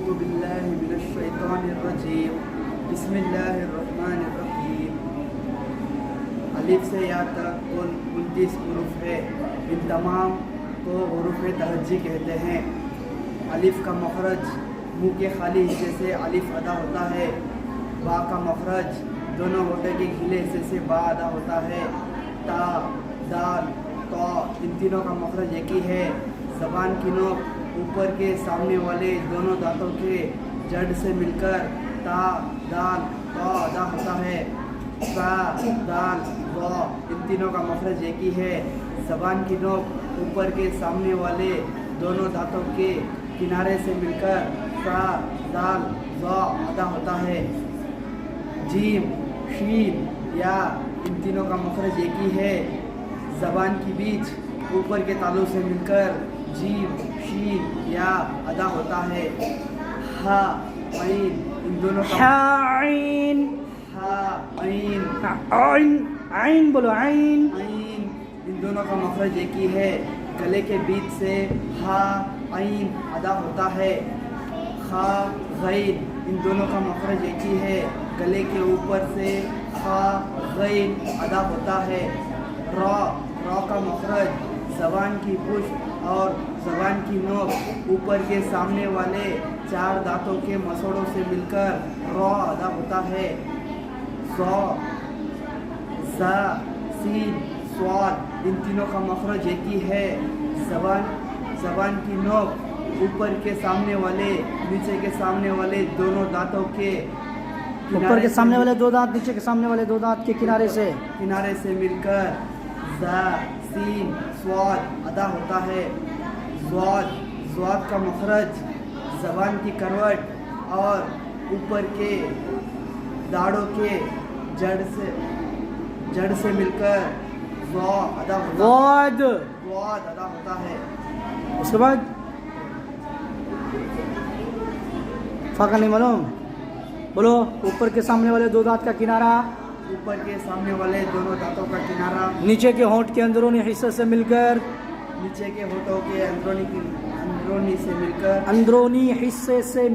अऊज़ु बिल्लाहि मिनश्शैतानिर्रजीम बिस्मिल्लाहिर्रहमानिर्रहीम। अलिफ से या तक कुल 29 हुरूफ है। इन तमाम को हुरूफ तहज्जी कहते हैं। अलिफ का मखरज मुँह के खाली हिस्से से अलिफ अदा होता है। बा का मखरज दोनों होठे के खिले हिस्से से बा अदा होता है। ता, दाल, तौ इन तीनों का मखरज एक ही है। ज़बान की नोक ऊपर के सामने वाले दोनों दांतों के जड़ से मिलकर ता, दाल, तौ अदा होता है। सा, दाल, व इन तीनों का मखरज एक ही है। ज़बान की नोक ऊपर के सामने वाले दोनों दांतों के किनारे से मिलकर सा, दाल, व अदा होता है। जीम, शीन, या इन तीनों का मखरज एक ही है। ज़बान की बीच ऊपर के तालु से मिलकर जीम, शीन, या अदा होता है। हा, ऐन इन दोनों का आइन हा, ऐन आइन आइन बोलो आइन ऐन इन दोनों का मखरज एक ही है। गले के बीच से हा, ऐन अदा होता है। खा, गैन इन दोनों का मखरज एक ही है। गले के ऊपर से खा, गैन अदा होता है। रॉ, रॉ का मखरज ज़बान की पुष्ट और ज़बान की नोक ऊपर के सामने वाले 4 दांतों के मसोड़ों से मिलकर रॉ अदा होता है। ज़ौ, ज़ा, सीन, स्वाद इन तीनों का मखरज एक ही है। ज़बान की नोक ऊपर के सामने वाले नीचे के सामने वाले दोनों दांतों के ऊपर के सामने वाले 2 दांत नीचे के सामने वाले 2 दांत के किनारे से मिलकर ज़ा, सीन, स्वाद अदा होता है। ज़्वाद का मखरज ज़बान की करवट और ऊपर के दाढ़ों के जड़ से मिलकर ज़्वाद अदा होता है। उसके बाद फ़ाका नहीं मालूम बोलो। ऊपर के सामने वाले 2 दांत का किनारा ऊपर के सामने वाले दोनों दांतों का किनारा नीचे के होंठ के अंदरूनी हिस्से से मिलकर नीचे के होठों के अंदरूनी हिस्से से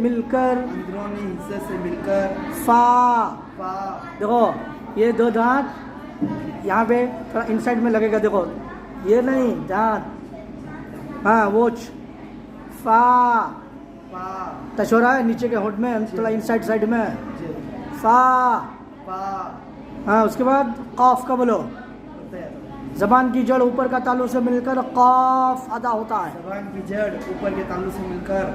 मिलकर फा फा देखो ये 2 दांत यहाँ पे थोड़ा इनसाइड में लगेगा। देखो ये नहीं दांत, हाँ वो फा फा टच हो रहा है नीचे के होंठ में थोड़ा इनसाइड साइड में फा। हाँ उसके बाद कॉफ का बोलो। ज़बान की जड़ ऊपर का तालु से मिलकर कॉफ अदा होता है। ज़बान की जड़ ऊपर के तालु से मिलकर